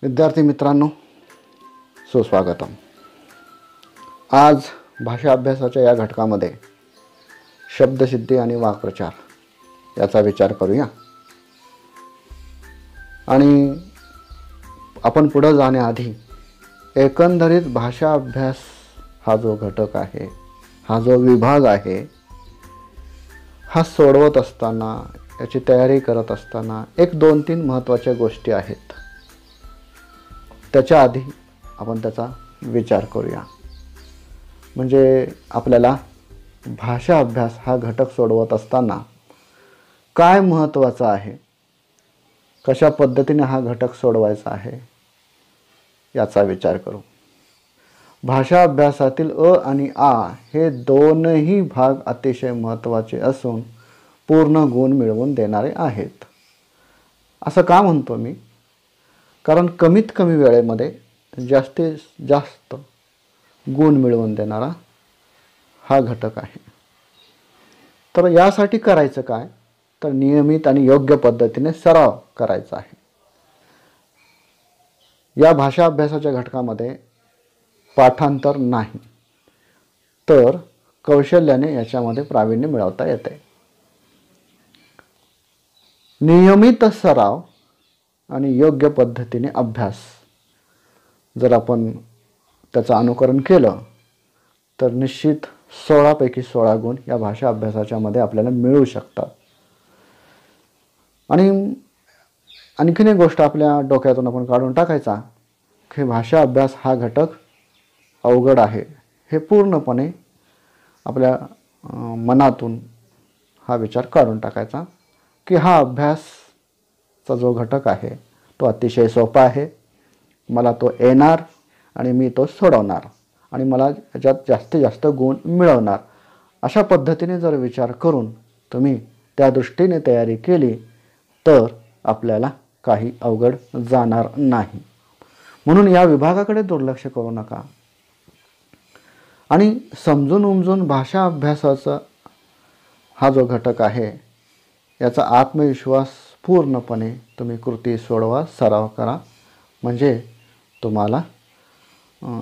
विद्यार्थी मित्रांनो, सुस्वागतम। आज भाषा अभ्यासाच्या या घटकामध्ये शब्दसिद्धी आणि वाक्प्रचार याचा विचार करूया। आणि आपण पुढे जाण्याआधी एकंदरीत भाषा अभ्यास हा जो घटक आहे, हा जो विभाग आहे, हा सोडवत असताना, याची तयारी करत असताना एक दोन तीन महत्त्वाच्या गोष्टी आहेत। त्याच्या आधी आपण त्याचा विचार करूया। म्हणजे आपल्याला भाषा अभ्यास हा घटक सोडवत असताना काय महत्त्वाचं आहे, कशा पद्धतीने हा घटक सोडवायचा आहे याचा विचार करू। भाषा अभ्यासातील अ आणि आ हे दोनही भाग अतिशय महत्त्वाचे असून पूर्ण गुण मिळवून देणारे आहेत। असं का म्हणतो मी? कारण कमीत कमी वेळेमध्ये जास्तीत जास्त गुण मिळवून देणारा हा घटक आहे। तर यासाठी करायचं काय? तर नियमित आणि योग्य पद्धतीने सराव करायचा आहे। या भाषा अभ्यासाच्या घटकामध्ये पाठांतर नाही, तर कौशल्याने याच्यामध्ये प्रावीण्य मिळवता येते। नियमित सराव आणि योग्य पद्धतीने अभ्यास जर आपण त्याचं अनुकरण केलं तर निश्चित 16 पैकी 16 गुण या भाषा अभ्यासाच्या मध्ये आपल्याला मिळू शकतात। आणि आणखीन एक गोष्ट आपल्या डोक्यातून आपण काढून टाकायचा की भाषा अभ्यास हा घटक अवघड आहे, हे पूर्णपणे आपल्या मनातून हा विचार काढून टाकायचा की हा अभ्यासचा जो घटक आहे तो अतिशय सोपा आहे, मला तो येणार आणि मी तो सोडवणार आणि मला याच्यात जास्तीत जास्त गुण मिळवणार। अशा पद्धतीने जर विचार करून तुम्ही त्या दृष्टीने तयारी केली तर आपल्याला काही अवघड जाणार नाही। म्हणून या विभागाकडे दुर्लक्ष करू नका आणि समजून उमजून भाषा अभ्यासाचा हा जो घटक आहे याचा आत्मविश्वास पूर्णपणे तुम्ही कृती सोडवा, सराव करा, म्हणजे तुम्हाला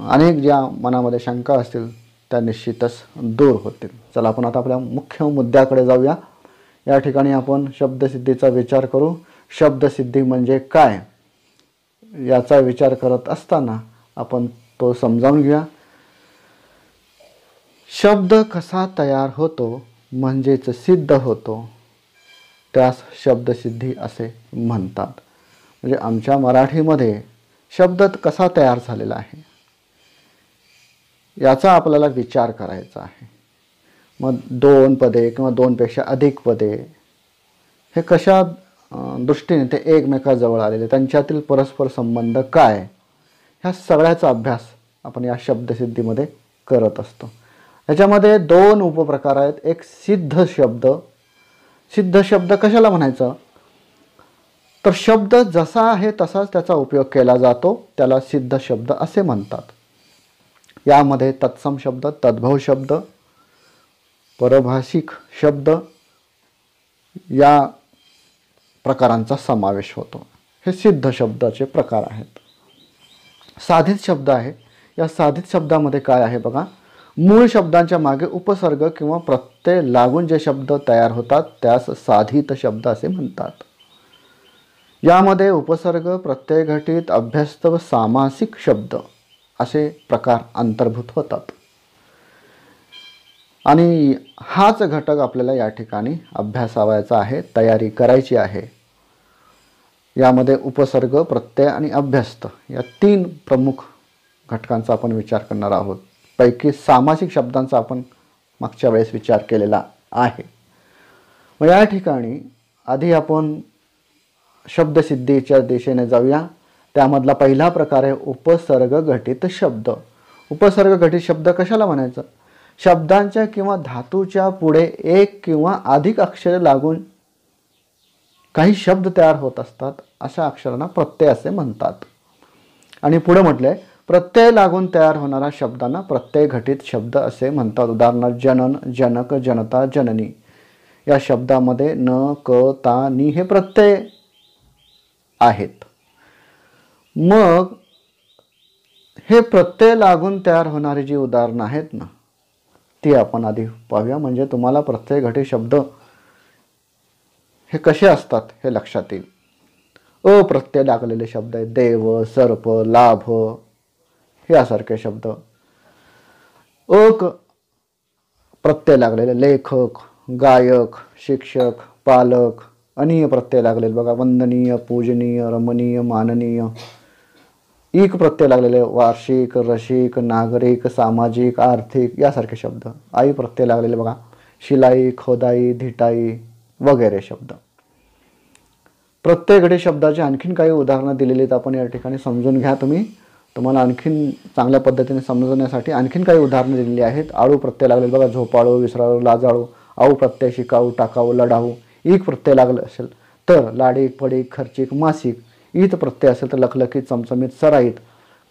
अनेक ज्या मनामध्ये शंका असतील त्या निश्चितच दूर होतील। चला आपण आता आपल्या मुख्य मुद्द्याकडे जाऊया। या ठिकाणी आपण शब्दसिद्धीचा विचार करू। शब्दसिद्धी म्हणजे काय याचा विचार करत असताना आपण तो समजावून घेऊया। शब्द कसा तयार होतो म्हणजेच सिद्ध होतो त्यास शब्दसिद्धी असे म्हणतात। म्हणजे आमच्या मराठीमध्ये शब्द कसा तयार झालेला आहे याचा आपल्याला विचार करायचा आहे। मग दोन पदे किंवा दोनपेक्षा अधिक पदे हे कशा दृष्टीने ते एकमेकाजवळ आलेले, त्यांच्यातील परस्पर संबंध काय, ह्या सगळ्याचा अभ्यास आपण या शब्दसिद्धीमध्ये करत असतो। याच्यामध्ये दोन उपप्रकार आहेत। एक सिद्ध शब्द। सिद्ध शब्द कशाला म्हणायचं? तर शब्द जसा आहे तसाच त्याचा उपयोग केला जातो, त्याला सिद्ध शब्द असे म्हणतात। यामध्ये तत्सम शब्द, तद्भव शब्द, परभाषिक शब्द या प्रकारांचा समावेश होतो। हे सिद्ध शब्दाचे प्रकार आहेत। साधित शब्द आहे। या साधित शब्दामध्ये काय आहे बघा, मूळ शब्दांच्या मागे उपसर्ग किंवा प्रत्यय लागून जे शब्द तयार होतात त्यास साधित शब्द असे म्हणतात। यामध्ये उपसर्ग, प्रत्यय घटित, अभ्यस्त व सामासिक शब्द असे प्रकार अंतर्भूत होतात। आणि हाच घटक आपल्याला या ठिकाणी अभ्यासावायचा आहे, तयारी करायची आहे। यामध्ये उपसर्ग, प्रत्यय आणि अभ्यस्त या तीन प्रमुख घटकांचा आपण विचार करणार आहोत। पैकी सामासिक शब्दांचा आपण मागच्या वेळेस विचार केलेला आहे। मग या ठिकाणी आधी आपण शब्दसिद्धीच्या दिशेने जाऊया। त्यामधला पहिला प्रकार आहे उपसर्ग घटित शब्द। उपसर्ग घटित शब्द कशाला म्हणायचं? शब्दांच्या किंवा धातूच्या पुढे एक किंवा अधिक अक्षरे लागून काही शब्द तयार होत असतात, अशा अक्षरांना प्रत्यय असे म्हणतात। आणि पुढे म्हटलंय प्रत्यय लागून तयार होणाऱ्या शब्दांना प्रत्यय घटित शब्द असे म्हणतात। उदाहरणार्थ जनन, जनक, जनता, जननी या शब्दामध्ये न, क, ता, नी हे प्रत्यय आहेत। मग हे प्रत्यय लागून तयार होणारी जी उदाहरणं आहेत ना, ती आपण आधी पाहूया, म्हणजे तुम्हाला प्रत्यय घटी शब्द हे कसे असतात हे लक्षात येईल. अप्रत्यय लागलेले शब्द आहेत. देव, सर्प, लाभ यासारखे शब्द. प्रत्यय लागलेले लेखक, गायक, शिक्षक, पालक. अनीय प्रत्यय लागलेले बघा, वंदनीय, पूजनीय, रमणीय, माननीय. ईक प्रत्यय लागलेले वार्षिक, रसिक, नागरिक, सामाजिक, आर्थिक यासारखे शब्द. आई प्रत्यय लागलेले बघा, शिलाई, खोदाई, धिटाई वगैरे शब्द. प्रत्यय घटी शब्दाची आणखीन काही उदाहरणं दिलेली आहेत, आपण या ठिकाणी समजून घ्या. तुम्हाला आणखीन चांगल्या पद्धतीने समजण्यासाठी आणखीन काही उदाहरणं दिलेली आहेत. आळू प्रत्यय लागलेले बघा, झोपाळू, विसराळू, लाजाळू. आऊ प्रत्यय शिकाऊ, टाकाऊ, लढाऊ. ईक प्रत्यय लागले असेल तर लाडीक, पडीक, खर्चिक, मासिक. ईत प्रत्यय असेल तर लखलखीत, चमचमीत, सराईत.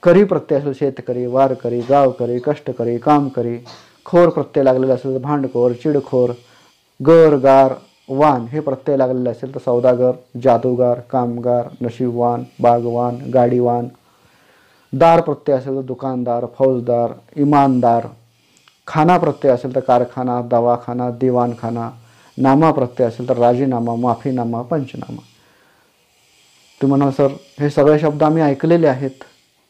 करी प्रत्यय असेल शेतकरी, वारकरी, गावकरी, कष्टकरी, कामकरी. खोर प्रत्यय लागलेला असेल तर भांडखोर, चिडखोर. गर, गार, वान हे प्रत्यय लागलेले असेल तर सौदागर, जादूगार, कामगार, नशीबवान, बागवान, गाडीवान. दार प्रत्यय असेल तर दुकानदार, फौजदार, इमानदार. खाना प्रत्यय असेल तर कारखाना, दवाखाना, दिवाणखाना. नामा प्रत्यय असेल तर राजीनामा, माफीनामा, पंचनामा. तुम्ही म्हणा सर हे सगळे शब्द आम्ही ऐकलेले आहेत,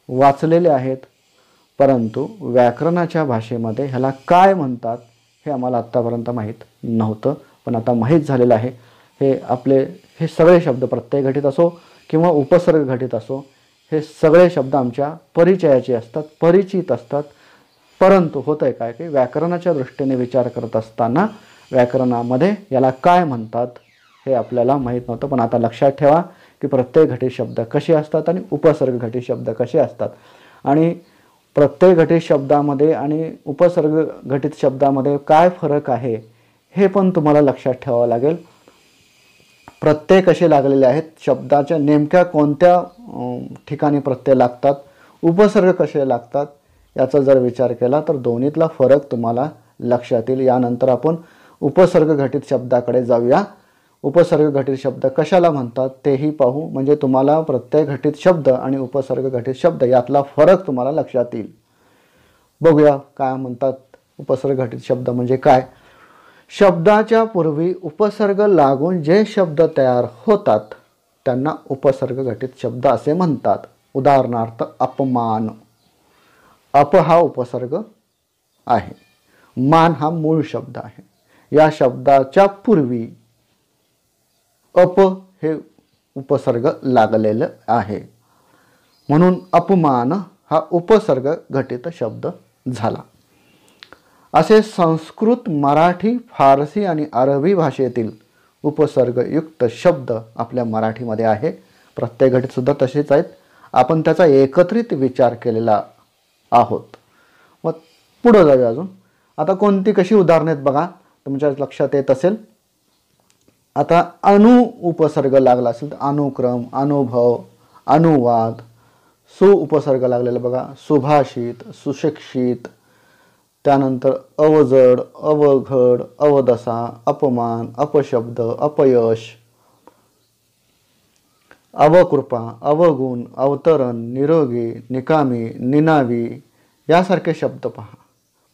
वाचलेले आहेत, परंतु व्याकरणाच्या भाषेमध्ये ह्याला काय म्हणतात हे आम्हाला आत्तापर्यंत माहीत नव्हतं, पण आता माहीत झालेलं आहे. हे सगळे शब्द प्रत्यय घटित असो किंवा उपसर्ग घटित असो, हे सगळे शब्द आमच्या परिचयाचे असतात, परिचित असतात. परंतु होतंय काय की व्याकरणाच्या दृष्टीने विचार करत असताना व्याकरणामध्ये याला काय म्हणतात हे आपल्याला माहीत नव्हतं. पण आता लक्षात ठेवा की प्रत्यय घटित शब्द कसे असतात आणि उपसर्ग घटित शब्द कसे असतात. आणि प्रत्यय घटित शब्दामध्ये आणि उपसर्ग घटित शब्दामध्ये काय फरक आहे हे पण तुम्हाला लक्षात ठेवावं लागेल. प्रत्यय कसे लागलेले आहेत, शब्दाच्या नेमक्या कोणत्या ठिकाणी प्रत्यय लागतात, उपसर्ग कसे लागतात याचा जर विचार केला तर दोन्हीतला फरक तुम्हाला लक्षात येईल. यानंतर आपण उपसर्ग घटित शब्दाकडे जाऊया. उपसर्ग घटित शब्द कशाला म्हणतात तेही पाहू, म्हणजे तुम्हाला प्रत्यय घटित शब्द आणि उपसर्ग घटित शब्द यातला फरक तुम्हाला लक्षात येईल. बघूया काय म्हणतात उपसर्ग घटित शब्द म्हणजे काय. शब्दाच्या पूर्वी उपसर्ग लागून जे शब्द तयार होतात त्यांना उपसर्ग घटित शब्द असे म्हणतात. उदाहरणार्थ अपमान. अप हा उपसर्ग आहे, मान हा मूळ शब्द आहे. या शब्दाच्या पूर्वी अप हे उपसर्ग लागलेलं आहे, म्हणून अपमान हा उपसर्ग घटित शब्द झाला. असे संस्कृत, मराठी, फारसी आणि अरबी भाषेतील उपसर्गयुक्त शब्द आपल्या मराठीमध्ये आहे. प्रत्यय घटित सुद्धा तसेच आहेत. आपण त्याचा एकत्रित विचार केलेला आहोत. मग पुढे जाऊया अजून. आता कोणती कशी उदाहरणे आहेत बघा, तुमच्या लक्षात येत असेल. आता अनु उपसर्ग लागला असेल तर अनुक्रम, अनुभव, अनुवाद. सु उपसर्ग लागलेला बघा, सुभाषित, सुशिक्षित. त्यानंतर अवजड, अवघड, अवदसा, अपमान, अपशब्द, अपयश, अवकृपा, अवगुण, अवतरण, निरोगी, निकामी, निनावी यासारखे शब्द पहा.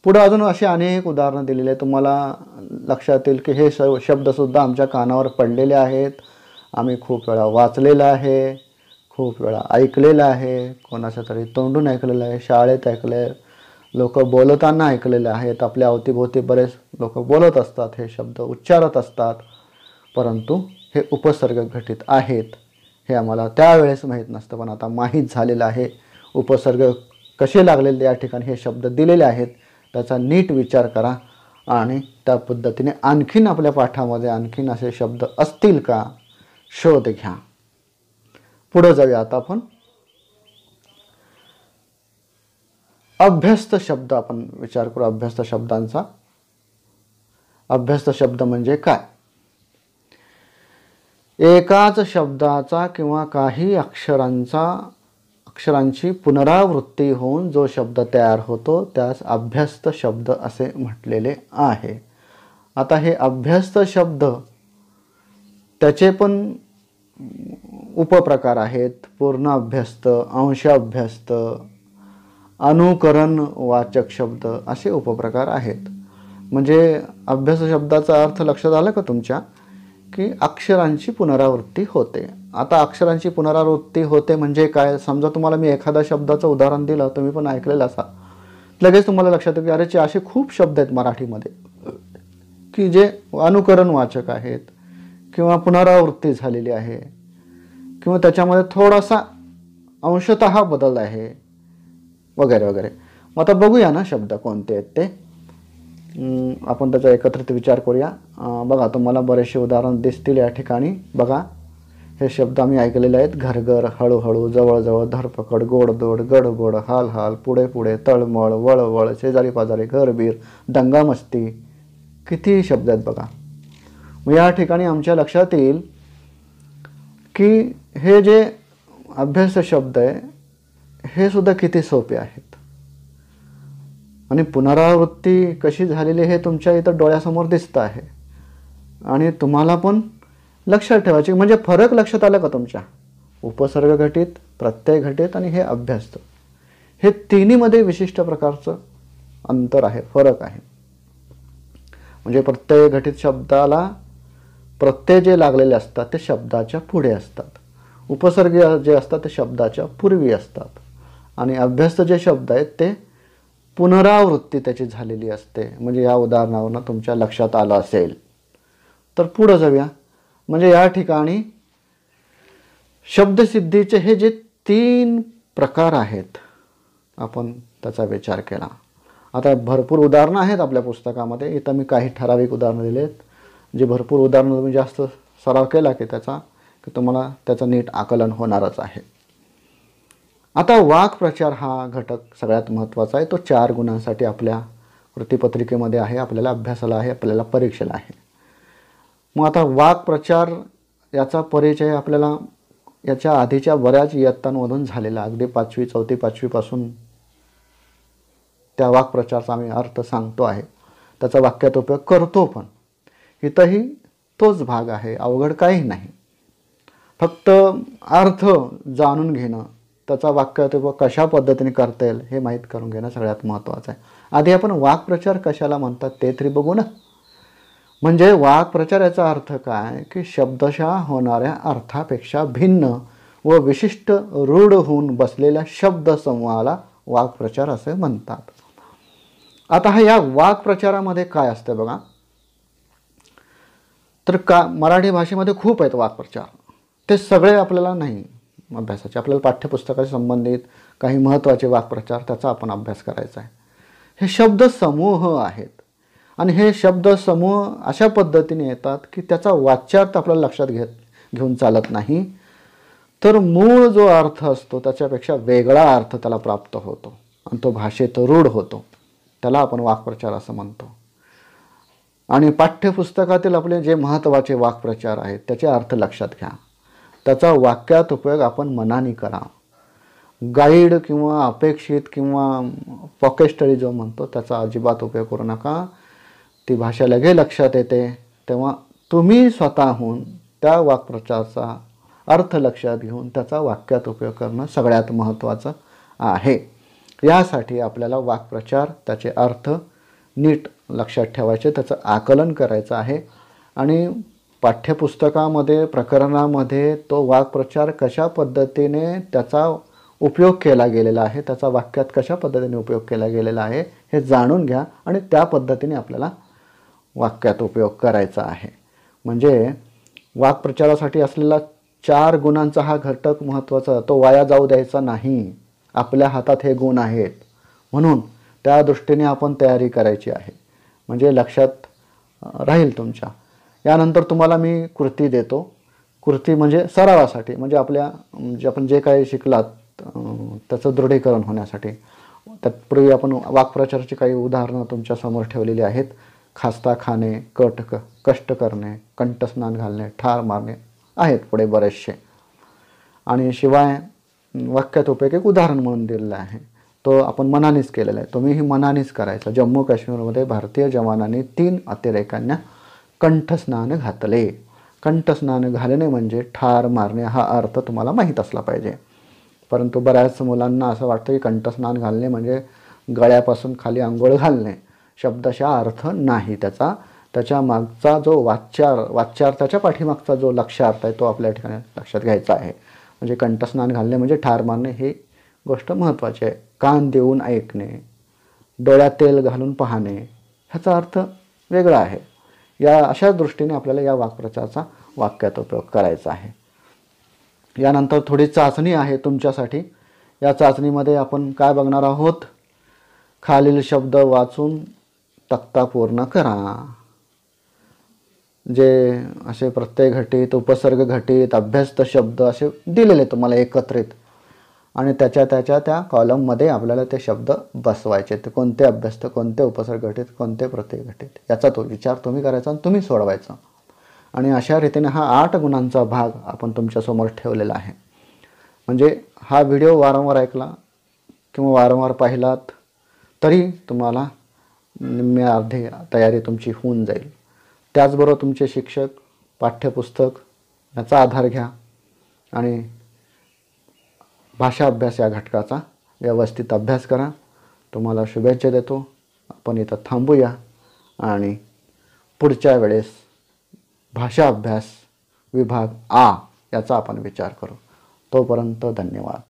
पुढे अजून असे अनेक उदाहरणं दिलेले तुम्हाला लक्षात येईल की हे शब्दसुद्धा आमच्या कानावर पडलेले आहेत. आम्ही खूप वेळा वाचलेलं आहे, खूप वेळा ऐकलेलं आहे, कोणाच्या तरी तोंडून ऐकलेलं आहे, शाळेत ऐकले, लोक बोलताना ऐकलेले आहेत. आपल्या अवतीभोवती बरेच लोक बोलत असतात, हे शब्द उच्चारत असतात, परंतु हे उपसर्ग घटित आहेत हे आम्हाला त्यावेळेस माहीत नसतं, पण आता माहीत झालेलं आहे. उपसर्ग कसे लागलेले या ठिकाणी हे शब्द दिलेले आहेत, त्याचा नीट विचार करा आणि त्या पद्धतीने आणखीन आपल्या पाठामध्ये आणखीन असे शब्द असतील का शोध घ्या. पुढे जाऊया आता आपण. अभ्यस्त शब्द आपण विचार करू. अभ्यस्त शब्दांचा. अभ्यस्त शब्द म्हणजे काय. एकाच शब्दाचा किंवा काही अक्षरांची पुनरावृत्ती होऊन जो शब्द तयार होतो त्यास अभ्यस्त शब्द असे म्हटलेले आहे. आता हे अभ्यस्त शब्द त्याचे पण उपप्रकार आहेत, पूर्ण अभ्यस्त, अंश अभ्यस्त, अनुकरण वाचक शब्द असे उपप्रकार आहेत. म्हणजे अभ्यास शब्दाचा अर्थ लक्षात आला का तुमच्या, की अक्षरांची पुनरावृत्ती होते. आता अक्षरांची पुनरावृत्ती होते म्हणजे काय, समजा तुम्हाला मी एखाद्या शब्दाचं उदाहरण दिलं, तुम्ही पण ऐकलेलं असा, लगेच तुम्हाला लक्षात येतं की अरे असे खूप शब्द आहेत मराठीमध्ये की जे अनुकरण वाचक आहेत किंवा पुनरावृत्ती झालेली आहे किंवा त्याच्यामध्ये थोडासा अंशतः बदल आहे वगैरे वगैरे. मग आता बघूया ना शब्द कोणते आहेत ते, आपण त्याचा एकत्रित विचार करूया. बघा तुम्हाला बरेचसे उदाहरण दिसतील या ठिकाणी. बघा हे शब्द आम्ही ऐकलेले आहेत. घरघर, हळूहळू, जवळजवळ, धरपकड, गोडदोड, गडबड, हाल हाल, पुढे पुढे, तळमळ, वळवळ, शेजारी पाजारी, घरबीर, दंगामस्ती, किती शब्द आहेत बघा. मग या ठिकाणी आमच्या लक्षात येईल की हे जे अभ्यास शब्द आहे हे सुद्धा किती सोपे आहेत आणि पुनरावृत्ती कशी झालेली हे तुमच्या इथं डोळ्यासमोर दिसतं आहे. आणि तुम्हाला पण लक्षात ठेवायचे म्हणजे फरक लक्षात आला का तुमच्या, उपसर्ग घटित, प्रत्यय घटित आणि हे अभ्यस्त, हे तिन्हीमध्ये विशिष्ट प्रकारचं अंतर आहे, फरक आहे. म्हणजे प्रत्यय घटित शब्दाला प्रत्यय जे लागलेले असतात ते शब्दाच्या पुढे असतात, उपसर्ग जे असतात ते शब्दाच्या पूर्वी असतात आणि अभ्यस्त जे शब्द आहेत ते पुनरावृत्ती त्याची झालेली असते. म्हणजे या उदाहरणावरून तुमच्या लक्षात आलं असेल. तर पुढे जाऊया. म्हणजे या ठिकाणी शब्दसिद्धीचे हे जे 3 प्रकार आहेत आपण त्याचा विचार केला. आता भरपूर उदाहरणं आहेत आपल्या पुस्तकामध्ये, इथं मी काही ठराविक उदाहरणं दिले आहेत. जे भरपूर उदाहरणं तुम्ही जास्त सराव केला की तुम्हाला त्याचं नीट आकलन होणारच आहे. आता वाक्प्रचार हा घटक सगळ्यात महत्त्वाचा आहे. तो 4 गुणांसाठी आपल्या कृतीपत्रिकेमध्ये आहे, आपल्याला अभ्यासाला आहे, आपल्याला परीक्षेला आहे. मग आता वाक्प्रचार याचा परिचय आपल्याला याच्या आधीच्या बऱ्याच इयत्तांमधून झालेला, अगदी 5वी 4थी 5वी पासून त्या वाक्प्रचाराचा आम्ही अर्थ सांगतो आहे, त्याचा वाक्यात उपयोग करतो. पण इथंही तोच भाग आहे, अवघड काही नाही. फक्त अर्थ जाणून घेणं, त्याचा वाक्यात उपयोग कशा पद्धतीने करता येईल हे माहीत करून घेणं सगळ्यात महत्त्वाचं आहे. आधी आपण वाक्प्रचार कशाला म्हणतात ते तरी बघू ना. म्हणजे वाक्प्रचार याचा अर्थ काय की शब्दशः होणाऱ्या अर्थापेक्षा भिन्न व विशिष्ट रूढ होऊन बसलेल्या शब्दसमूहाला वाक्प्रचार असे म्हणतात. आता या वाक्प्रचारामध्ये काय असतं बघा, तर मराठी भाषेमध्ये खूप आहेत वाक्प्रचार. ते सगळे आपल्याला नाही अभ्यासाचे, आपल्याला पाठ्यपुस्तकाशी संबंधित काही महत्त्वाचे वाक्प्रचार त्याचा आपण अभ्यास करायचा आहे. हे शब्द समूह आहेत आणि हे शब्द समूह अशा पद्धतीने येतात की त्याचा वाच्यार्थ आपल्याला लक्षात घेऊन चालत नाही, तर मूळ जो अर्थ असतो त्याच्यापेक्षा वेगळा अर्थ त्याला प्राप्त होतो आणि तो भाषेत रूढ होतो. त्याला आपण वाक्प्रचार असं म्हणतो. आणि पाठ्यपुस्तकातील आपले जे महत्त्वाचे वाक्प्रचार आहेत त्याचे अर्थ लक्षात घ्या, त्याचा वाक्यात उपयोग आपण मनाने करा. गाईड किंवा अपेक्षित किंवा पॉकेट स्टडी जो म्हणतो त्याचा अजिबात उपयोग करू नका. ती भाषा लगे लक्षात येते तेव्हा तुम्ही स्वतःहून त्या वाक्प्रचाराचा अर्थ लक्षात घेऊन त्याचा वाक्यात उपयोग करणं सगळ्यात महत्त्वाचं आहे. यासाठी आपल्याला वाक्प्रचार, त्याचे अर्थ नीट लक्षात ठेवायचे, त्याचं आकलन करायचं आहे. आणि पाठ्यपुस्तकामध्ये, प्रकरणामध्ये तो वाक्प्रचार कशा पद्धतीने त्याचा उपयोग केला गेलेला आहे, त्याचा वाक्यात कशा पद्धतीने उपयोग केला गेलेला आहे हे जाणून घ्या आणि त्या पद्धतीने आपल्याला वाक्यात उपयोग करायचा आहे. म्हणजे वाक्प्रचारासाठी असलेला 4 गुणांचा हा घटक महत्त्वाचा, तो वाया जाऊ द्यायचा नाही. आपल्या हातात हे गुण आहेत म्हणून त्या दृष्टीने आपण तयारी करायची आहे, म्हणजे लक्षात राहील तुमच्या. यानंतर तुम्हाला मी कृती देतो. कृती म्हणजे सरावासाठी, म्हणजे आपण जे काही शिकलात त्याचं दृढीकरण होण्यासाठी. त्यापूर्वी आपण वाक्प्रचाराची काही उदाहरणं तुमच्या समोर ठेवलेली आहेत. खास्ता खाणे, कष्ट करणे, कंठस्नान घालणे, ठार मारणे आहेत पुढे बरेचसे. आणि शिवाय वाक्यात उपयोग एक उदाहरण म्हणून दिलेलं आहे, तो आपण मनानेच केलेला आहे. तुम्हीही मनानेच करायचा. जम्मू काश्मीरमध्ये भारतीय जवानांनी 3 अतिरेक्यांना कंठस्नान घातले. कंठस्नान घालणे म्हणजे ठार मारणे हा अर्थ तुम्हाला माहीत असला पाहिजे. परंतु बऱ्याच मुलांना असं वाटतं की कंठस्नान घालणे म्हणजे गळ्यापासून खाली अंघोळ घालणे. शब्दशः अर्थ नाही त्याचा. त्याच्या मागचा जो वाच्यार्थाच्या पाठीमागचा जो लक्ष्यार्थ आहे तो आपल्या ठिकाणी लक्षात घ्यायचा आहे. म्हणजे कंठस्नान घालणे म्हणजे ठार मारणे ही गोष्ट महत्त्वाची आहे. कान देऊन ऐकणे, डोळ्यात तेल घालून पाहणे ह्याचा अर्थ वेगळा आहे. या अशा दृष्टीने आपल्याला या वाक्प्रचाराचा वाक्यात उपयोग करायचा आहे. यानंतर थोडी चाचणी आहे तुमच्यासाठी. या चाचणीमध्ये आपण काय बघणार आहोत? खालील शब्द वाचून तक्ता पूर्ण करा. जे असे प्रत्यय घटित, उपसर्ग घटित, अभ्यस्त शब्द असे दिलेले तुम्हाला एकत्रित, आणि त्याच्या त्या कॉलममध्ये आपल्याला ते शब्द बसवायचे. ते कोणते अभ्यस्त, कोणते उपसर्ग घटित, कोणते प्रत्यय घटित याचा तो विचार तुम्ही करायचा आणि तुम्ही सोडवायचा. आणि अशा रीतीने हा 8 गुणांचा भाग आपण तुमच्यासमोर ठेवलेला आहे. म्हणजे हा व्हिडिओ वारंवार ऐकला किंवा वारंवार पाहिलात तरी तुम्हाला निम्मे अर्धे तयारी तुमची होऊन जाईल. त्याचबरोबर तुमचे शिक्षक, पाठ्यपुस्तक याचा आधार घ्या आणि भाषा अभ्यास या घटकाचा व्यवस्थित अभ्यास करा. तुम्हाला शुभेच्छा देतो. आपण इथं थांबूया आणि पुढच्या वेळेस भाषा अभ्यास विभाग आ याचा आपण विचार करू. तोपर्यंत धन्यवाद.